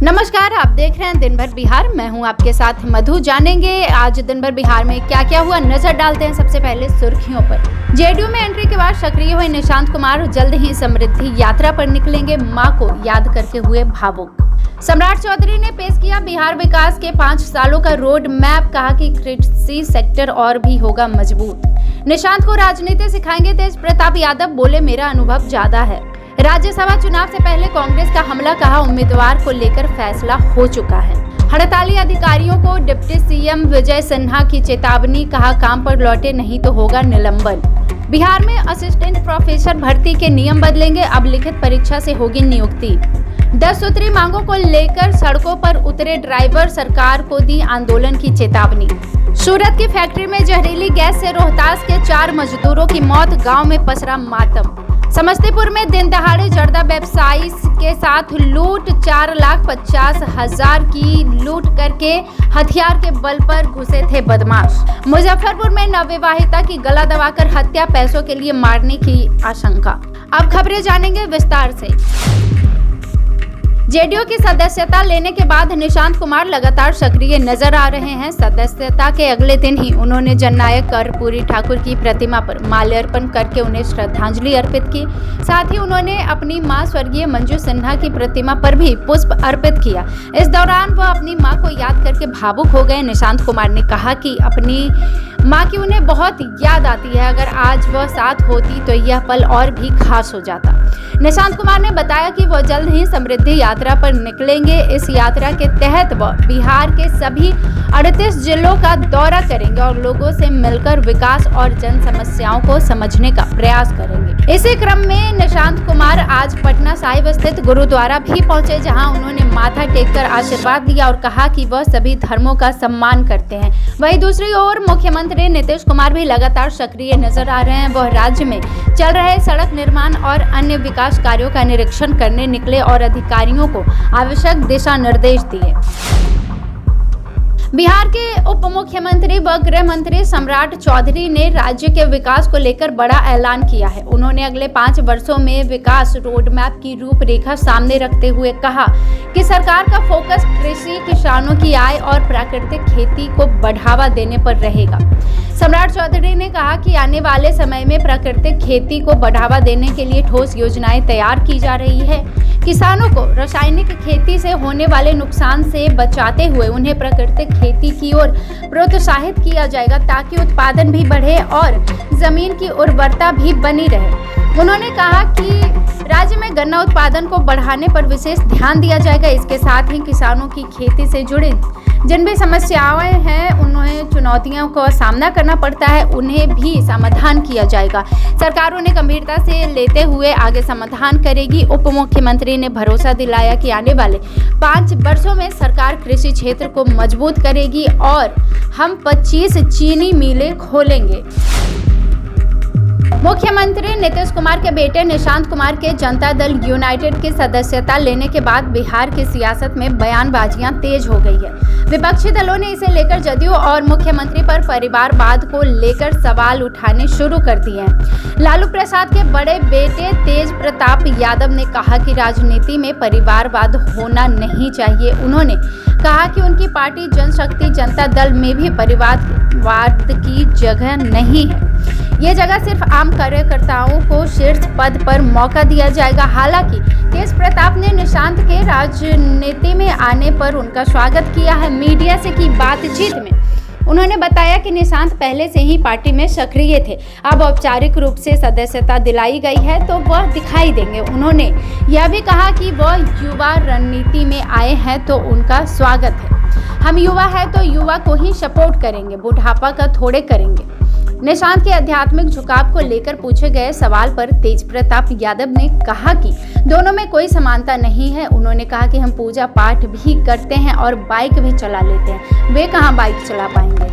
नमस्कार, आप देख रहे हैं दिन भर बिहार। मैं हूं आपके साथ मधु। जानेंगे आज दिन भर बिहार में क्या क्या हुआ, नजर डालते हैं सबसे पहले सुर्खियों पर। जेडीयू में एंट्री के बाद सक्रिय हुए निशांत कुमार जल्द ही समृद्धि यात्रा पर निकलेंगे, मां को याद करके हुए भावुक। सम्राट चौधरी ने पेश किया बिहार विकास के 5 सालों का रोड मैप, कहा कि कृषि सेक्टर और भी होगा मजबूत। निशांत को राजनीति सिखाएंगे तेज प्रताप यादव, बोले मेरा अनुभव ज्यादा है। राज्यसभा चुनाव से पहले कांग्रेस का हमला, कहा उम्मीदवार को लेकर फैसला हो चुका है। हड़ताली अधिकारियों को डिप्टी सीएम विजय सिन्हा की चेतावनी, कहा काम पर लौटे नहीं तो होगा निलंबन। बिहार में असिस्टेंट प्रोफेसर भर्ती के नियम बदलेंगे, अब लिखित परीक्षा से होगी नियुक्ति। 10 सूत्री मांगों को लेकर सड़कों पर उतरे ड्राइवर, सरकार को दी आंदोलन की चेतावनी। सूरत की फैक्ट्री में जहरीली गैस से रोहतास के 4 मजदूरों की मौत, गांव में पसरा मातम। समस्तीपुर में दिन दहाड़े जर्दा व्यवसायी के साथ लूट, 4,50,000 की लूट करके हथियार के बल पर घुसे थे बदमाश। मुजफ्फरपुर में नवविवाहिता की गला दबाकर हत्या, पैसों के लिए मारने की आशंका। अब खबरें जानेंगे विस्तार से। जेडीयू की सदस्यता लेने के बाद निशांत कुमार लगातार सक्रिय नजर आ रहे हैं। सदस्यता के अगले दिन ही उन्होंने जननायक कर्पूरी ठाकुर की प्रतिमा पर माल्यार्पण करके उन्हें श्रद्धांजलि अर्पित की। साथ ही उन्होंने अपनी मां स्वर्गीय मंजू सिन्हा की प्रतिमा पर भी पुष्प अर्पित किया। इस दौरान वह अपनी मां को याद करके भावुक हो गए। निशांत कुमार ने कहा कि अपनी मां की उन्हें बहुत याद आती है, अगर आज वह साथ होती तो यह पल और भी खास हो जाता। निशांत कुमार ने बताया कि वह जल्द ही समृद्धि यात्रा पर निकलेंगे। इस यात्रा के तहत वह बिहार के सभी 38 जिलों का दौरा करेंगे और लोगों से मिलकर विकास और जन समस्याओं को समझने का प्रयास करेंगे। इसी क्रम में निशांत कुमार आज पटना साहिब स्थित गुरुद्वारा भी पहुंचे, जहां उन्होंने माथा टेककर आशीर्वाद दिया और कहा कि वह सभी धर्मों का सम्मान करते हैं। वहीं दूसरी ओर मुख्यमंत्री नीतीश कुमार भी लगातार सक्रिय नजर आ रहे हैं। वह राज्य में चल रहे सड़क निर्माण और अन्य विकास कार्यों का निरीक्षण करने निकले और अधिकारियों को आवश्यक दिशा निर्देश दिए। बिहार के उप मुख्यमंत्री व गृह मंत्री सम्राट चौधरी ने राज्य के विकास को लेकर बड़ा ऐलान किया है। उन्होंने अगले 5 वर्षों में विकास रोड मैप की रूपरेखा सामने रखते हुए कहा कि सरकार का फोकस कृषि, किसानों की आय और प्राकृतिक खेती को बढ़ावा देने पर रहेगा। सम्राट चौधरी ने कहा कि आने वाले समय में प्राकृतिक खेती को बढ़ावा देने के लिए ठोस योजनाएं तैयार की जा रही है। किसानों को रासायनिक खेती से होने वाले नुकसान से बचाते हुए उन्हें प्राकृतिक खेती की ओर प्रोत्साहित किया जाएगा, ताकि उत्पादन भी बढ़े और जमीन की उर्वरता भी बनी रहे। उन्होंने कहा कि राज्य में गन्ना उत्पादन को बढ़ाने पर विशेष ध्यान दिया जाएगा। इसके साथ ही किसानों की खेती से जुड़े जिन भी समस्याएं हैं, उन्हें चुनौतियों का सामना करना पड़ता है, उन्हें भी समाधान किया जाएगा। सरकार उन्हें गंभीरता से लेते हुए आगे समाधान करेगी। उप मुख्यमंत्री ने भरोसा दिलाया कि आने वाले 5 वर्षों में सरकार कृषि क्षेत्र को मजबूत करेगी और हम 25 चीनी मिलें खोलेंगे। मुख्यमंत्री नीतीश कुमार के बेटे निशांत कुमार के जनता दल यूनाइटेड की सदस्यता लेने के बाद बिहार की सियासत में बयानबाजियां तेज हो गई है। विपक्षी दलों ने इसे लेकर जदयू और मुख्यमंत्री पर परिवारवाद को लेकर सवाल उठाने शुरू कर दिए हैं। लालू प्रसाद के बड़े बेटे तेज प्रताप यादव ने कहा कि राजनीति में परिवारवाद होना नहीं चाहिए। उन्होंने कहा कि उनकी पार्टी जनशक्ति जनता दल में भी परिवारवाद की जगह नहीं है। ये जगह सिर्फ आम कार्यकर्ताओं को शीर्ष पद पर मौका दिया जाएगा। हालांकि तेज प्रताप ने निशांत के राजनीति में आने पर उनका स्वागत किया है। मीडिया से की बातचीत में उन्होंने बताया कि निशांत पहले से ही पार्टी में सक्रिय थे, अब औपचारिक रूप से सदस्यता दिलाई गई है तो वह दिखाई देंगे। उन्होंने यह भी कहा कि वह युवा रणनीति में आए हैं तो उनका स्वागत है। हम युवा है तो युवा को ही सपोर्ट करेंगे, बुढ़ापा का थोड़े करेंगे। निशांत के आध्यात्मिक झुकाव को लेकर पूछे गए सवाल पर तेज प्रताप यादव ने कहा कि दोनों में कोई समानता नहीं है। उन्होंने कहा कि हम पूजा पाठ भी करते हैं और बाइक भी चला लेते हैं, वे कहां बाइक चला पाएंगे।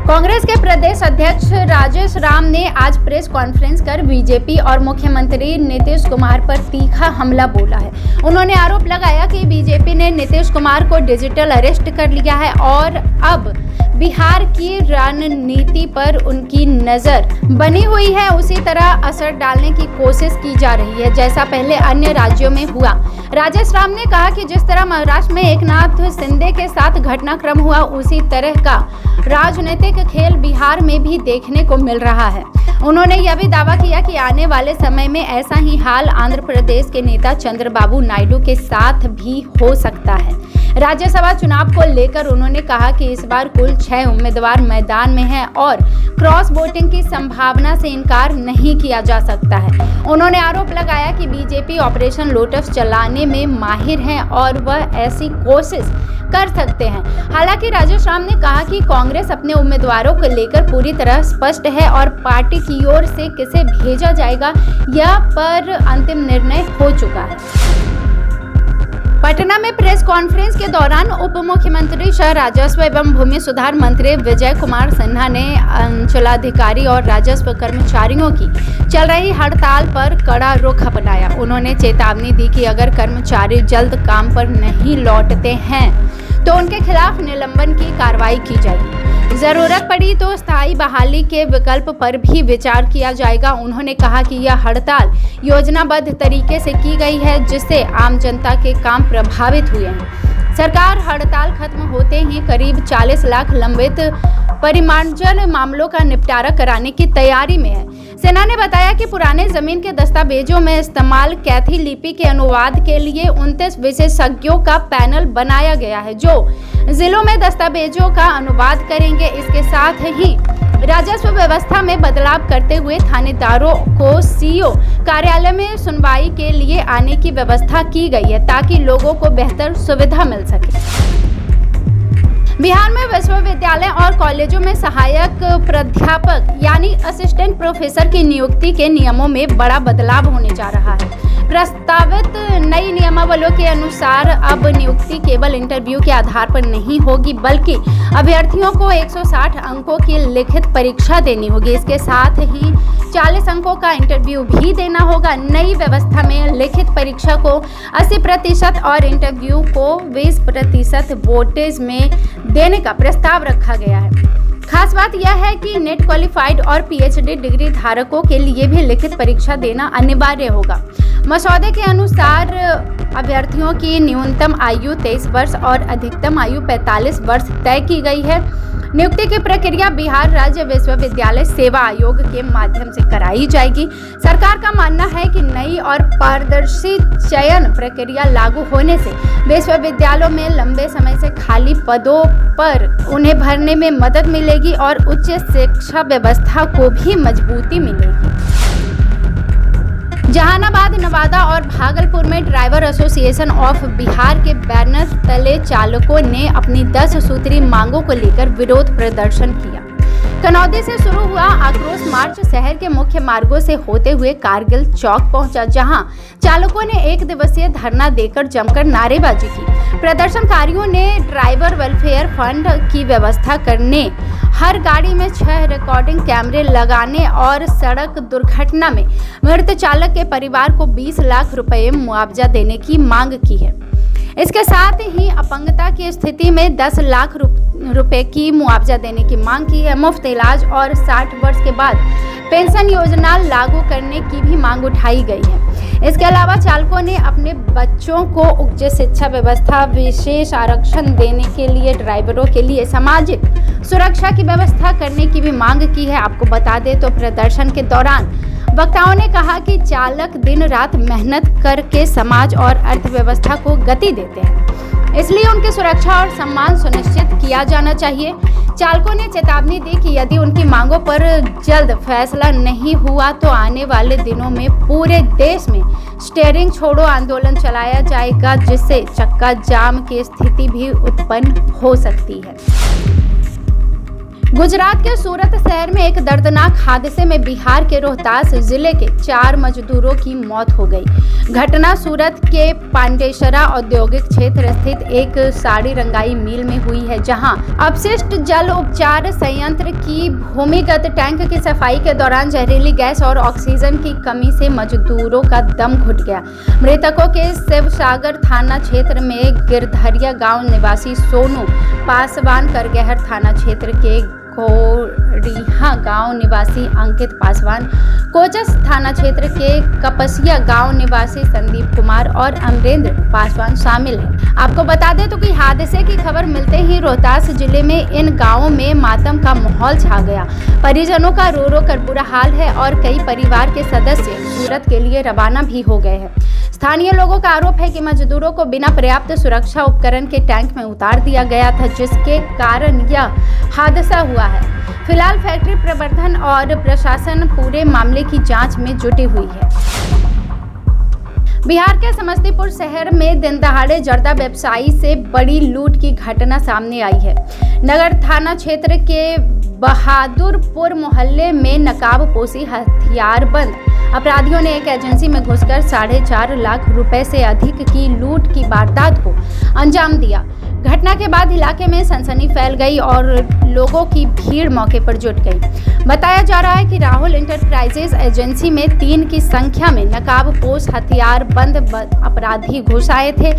कांग्रेस के प्रदेश अध्यक्ष राजेश राम ने आज प्रेस कॉन्फ्रेंस कर बीजेपी और मुख्यमंत्री नीतीश कुमार पर तीखा हमला बोला है। उन्होंने आरोप लगाया कि बीजेपी ने नीतीश कुमार को डिजिटल अरेस्ट कर लिया है और अब बिहार की रणनीति पर उनकी नजर बनी हुई है। उसी तरह असर डालने की कोशिश की जा रही है जैसा पहले अन्य राज्यों में हुआ। राजेश राम ने कहा कि जिस तरह महाराष्ट्र में एकनाथ शिंदे के साथ घटनाक्रम हुआ, उसी तरह का राजनीतिक खेल बिहार में भी देखने को मिल रहा है। उन्होंने यह भी दावा किया कि आने वाले समय में ऐसा ही हाल आंध्र प्रदेश के नेता चंद्रबाबू नायडू के साथ भी हो सकता है। राज्यसभा चुनाव को लेकर उन्होंने कहा कि इस बार कुल 6 उम्मीदवार मैदान में हैं और क्रॉस वोटिंग की संभावना से इनकार नहीं किया जा सकता है। उन्होंने आरोप लगाया कि बीजेपी ऑपरेशन लोटस चलाने में माहिर है और वह ऐसी कोशिश कर सकते हैं। हालांकि राजेश राम ने कहा कि कांग्रेस अपने उम्मीदवारों को लेकर पूरी तरह स्पष्ट है और पार्टी की ओर से किसे भेजा जाएगा यह पर अंतिम निर्णय हो चुका है। पटना में प्रेस कॉन्फ्रेंस के दौरान उप मुख्यमंत्री सह राजस्व एवं भूमि सुधार मंत्री विजय कुमार सिन्हा ने अंचलाधिकारी और राजस्व कर्मचारियों की चल रही हड़ताल पर कड़ा रुख अपनाया। उन्होंने चेतावनी दी कि अगर कर्मचारी जल्द काम पर नहीं लौटते हैं तो उनके खिलाफ निलंबन की कार्रवाई की जाएगी। जरूरत पड़ी तो स्थायी बहाली के विकल्प पर भी विचार किया जाएगा। उन्होंने कहा कि यह हड़ताल योजनाबद्ध तरीके से की गई है जिससे आम जनता के काम प्रभावित हुए हैं। सरकार हड़ताल खत्म होते ही करीब 40 लाख लंबित परिमार्जन मामलों का निपटारा कराने की तैयारी में है। सेना ने बताया कि पुराने जमीन के दस्तावेजों में इस्तेमाल कैथी लिपि के अनुवाद के लिए 29 विशेषज्ञों का पैनल बनाया गया है जो जिलों में दस्तावेजों का अनुवाद करेंगे। इसके साथ ही राजस्व व्यवस्था में बदलाव करते हुए थानेदारों को सीओ कार्यालय में सुनवाई के लिए आने की व्यवस्था की गई है ताकि लोगों को बेहतर सुविधा मिल सके। बिहार में विश्वविद्यालय और कॉलेजों में सहायक प्राध्यापक यानी असिस्टेंट प्रोफेसर की नियुक्ति के नियमों में बड़ा बदलाव होने जा रहा है। प्रस्तावित नई नियमावलियों के अनुसार अब नियुक्ति केवल इंटरव्यू के आधार पर नहीं होगी बल्कि अभ्यर्थियों को 160 अंकों की लिखित परीक्षा देनी होगी। इसके साथ ही 40 अंकों का इंटरव्यू भी देना होगा। नई व्यवस्था में लिखित परीक्षा को 80% और इंटरव्यू को 20% वोटेज में देने का प्रस्ताव रखा गया है। खास बात यह है कि नेट क्वालिफाइड और पीएचडी डिग्री धारकों के लिए भी लिखित परीक्षा देना अनिवार्य होगा। मसौदे के अनुसार अभ्यर्थियों की न्यूनतम आयु 23 वर्ष और अधिकतम आयु 45 वर्ष तय की गई है। नियुक्ति की प्रक्रिया बिहार राज्य विश्वविद्यालय सेवा आयोग के माध्यम से कराई जाएगी। सरकार का मानना है कि नई और पारदर्शी चयन प्रक्रिया लागू होने से विश्वविद्यालयों में लंबे समय से खाली पदों पर उन्हें भरने में मदद मिलेगी और उच्च शिक्षा व्यवस्था को भी मजबूती मिलेगी। जहानाबाद, नवादा और भागलपुर में ड्राइवर एसोसिएशन ऑफ बिहार के बैनर तले चालकों ने अपनी 10 सूत्री मांगों को लेकर विरोध प्रदर्शन किया। कनौदी से शुरू हुआ आक्रोश मार्च शहर के मुख्य मार्गों से होते हुए कारगिल चौक पहुंचा, जहां चालकों ने 1 दिवसीय धरना देकर जमकर नारेबाजी की। प्रदर्शनकारियों ने ड्राइवर वेलफेयर फंड की व्यवस्था करने, हर गाड़ी में 6 रिकॉर्डिंग कैमरे लगाने और सड़क दुर्घटना में मृत चालक के परिवार को 20 लाख रुपए मुआवजा देने की मांग की है। इसके साथ ही अपंगता की स्थिति में 10 लाख रुपए की मुआवजा देने की मांग की है। मुफ्त इलाज और 60 वर्ष के बाद पेंशन योजना लागू करने की भी मांग उठाई गई है। इसके अलावा चालकों ने अपने बच्चों को उच्च शिक्षा व्यवस्था, विशेष आरक्षण देने के लिए ड्राइवरों के लिए सामाजिक सुरक्षा की व्यवस्था करने की भी मांग की है। आपको बता दें तो प्रदर्शन के दौरान वक्ताओं ने कहा कि चालक दिन रात मेहनत करके समाज और अर्थव्यवस्था को गति देते हैं, इसलिए उनकी सुरक्षा और सम्मान सुनिश्चित किया जाना चाहिए। चालकों ने चेतावनी दी कि यदि उनकी मांगों पर जल्द फैसला नहीं हुआ तो आने वाले दिनों में पूरे देश में स्टीयरिंग छोड़ो आंदोलन चलाया जाएगा, जिससे चक्का जाम की स्थिति भी उत्पन्न हो सकती है। गुजरात के सूरत शहर में एक दर्दनाक हादसे में बिहार के रोहतास जिले के 4 मजदूरों की मौत हो गई। घटना सूरत के पांडेसरा औद्योगिक क्षेत्र स्थित एक साड़ी रंगाई मिल में हुई है, जहां अपशिष्ट जल उपचार संयंत्र की भूमिगत टैंक की सफाई के दौरान जहरीली गैस और ऑक्सीजन की कमी से मजदूरों का दम घुट गया। मृतकों के शिवसागर थाना क्षेत्र में गिरधरिया गांव निवासी सोनू पासवान, करगहर थाना क्षेत्र के कोरिहा गांव निवासी अंकित पासवान, कोचस थाना क्षेत्र के कपसिया गांव निवासी संदीप कुमार और अमरेंद्र पासवान शामिल हैं। आपको बता दें तो कि हादसे की खबर मिलते ही रोहतास जिले में इन गांवों में मातम का माहौल छा गया। परिजनों का रो रो कर बुरा हाल है और कई परिवार के सदस्य सूरत के लिए रवाना भी हो गए हैं। स्थानीय लोगों का आरोप है कि मजदूरों को बिना पर्याप्त सुरक्षा उपकरण के टैंक में उतार दिया गया था, जिसके कारण यह हादसा हुआ है। फिलहाल फैक्ट्री प्रबंधन और प्रशासन पूरे मामले की जांच में जुटी हुई है। बिहार के समस्तीपुर शहर में दिन दहाड़े जर्दा व्यवसायी से बड़ी लूट की घटना सामने आई है। नगर थाना क्षेत्र के बहादुरपुर मोहल्ले में नकाबपोशी हथियारबंद अपराधियों ने एक एजेंसी में घुसकर 4.5 लाख रुपए से अधिक की लूट की वारदात को अंजाम दिया। घटना के बाद इलाके में सनसनी फैल गई और लोगों की भीड़ मौके पर जुट गई। बताया जा रहा है कि राहुल इंटरप्राइजेज एजेंसी में 3 की संख्या में नकाबपोश हथियारबंद अपराधी घुस आए थे।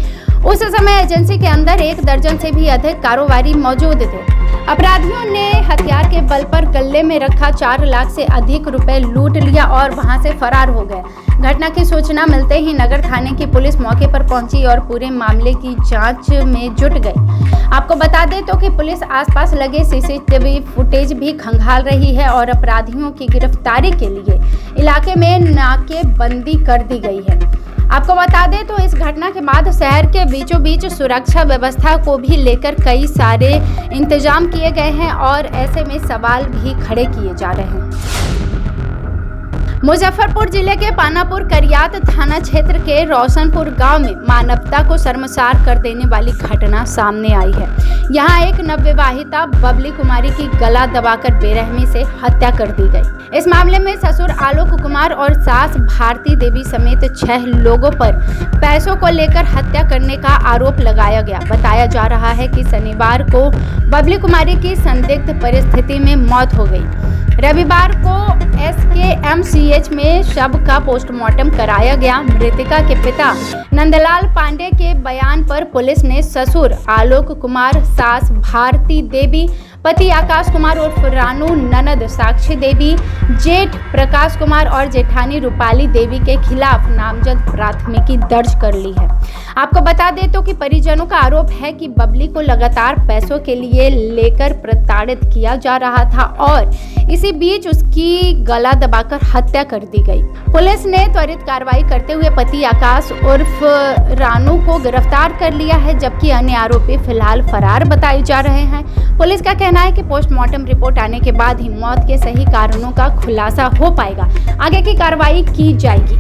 उस समय एजेंसी के अंदर 1 दर्जन से भी अधिक कारोबारी मौजूद थे। अपराधियों ने हथियार के बल पर गले में रखा 4 लाख से अधिक रुपए लूट लिया और वहां से फरार हो गए। घटना की सूचना मिलते ही नगर थाने की पुलिस मौके पर पहुंची और पूरे मामले की जांच में जुट गई। आपको बता दें तो कि पुलिस आसपास लगे सीसीटीवी फुटेज भी खंगाल रही है और अपराधियों की गिरफ्तारी के लिए इलाके में नाकेबंदी कर दी गई है। आपको बता दें तो इस घटना के बाद शहर के बीचों बीच सुरक्षा व्यवस्था को भी लेकर कई सारे इंतजाम किए गए हैं और ऐसे में सवाल भी खड़े किए जा रहे हैं। मुजफ्फरपुर जिले के पानापुर करियात थाना क्षेत्र के रोशनपुर गांव में मानवता को शर्मसार कर देने वाली घटना सामने आई है। यहां एक नवविवाहिता बबली कुमारी की गला दबाकर बेरहमी से हत्या कर दी गई। इस मामले में ससुर आलोक कुमार और सास भारती देवी समेत 6 लोगों पर पैसों को लेकर हत्या करने का आरोप लगाया गया। बताया जा रहा है कि शनिवार को बबली कुमारी की संदिग्ध परिस्थिति में मौत हो गई। रविवार को SKMCH में शव का पोस्टमार्टम कराया गया। मृतका के पिता नंदलाल पांडे के बयान पर पुलिस ने ससुर आलोक कुमार, सास भारती देवी, पति आकाश कुमार उर्फ रानू, ननद साक्षी देवी, जेठ प्रकाश कुमार और जेठानी रूपाली देवी के खिलाफ नामजद प्राथमिकी दर्ज कर ली है। आपको बता दें तो कि परिजनों का आरोप है कि बबली को लगातार पैसों के लिए लेकर प्रताड़ित किया जा रहा था और इसी बीच उसकी गला दबाकर हत्या कर दी गई। पुलिस ने त्वरित कार्रवाई करते हुए पति आकाश उर्फ रानू को गिरफ्तार कर लिया है, जबकि अन्य आरोपी फिलहाल फरार बताए जा रहे हैं। पुलिस का कहना है कि पोस्टमार्टम रिपोर्ट आने के बाद ही मौत के सही कारणों का खुलासा हो पाएगा। आगे की कार्रवाई की जाएगी।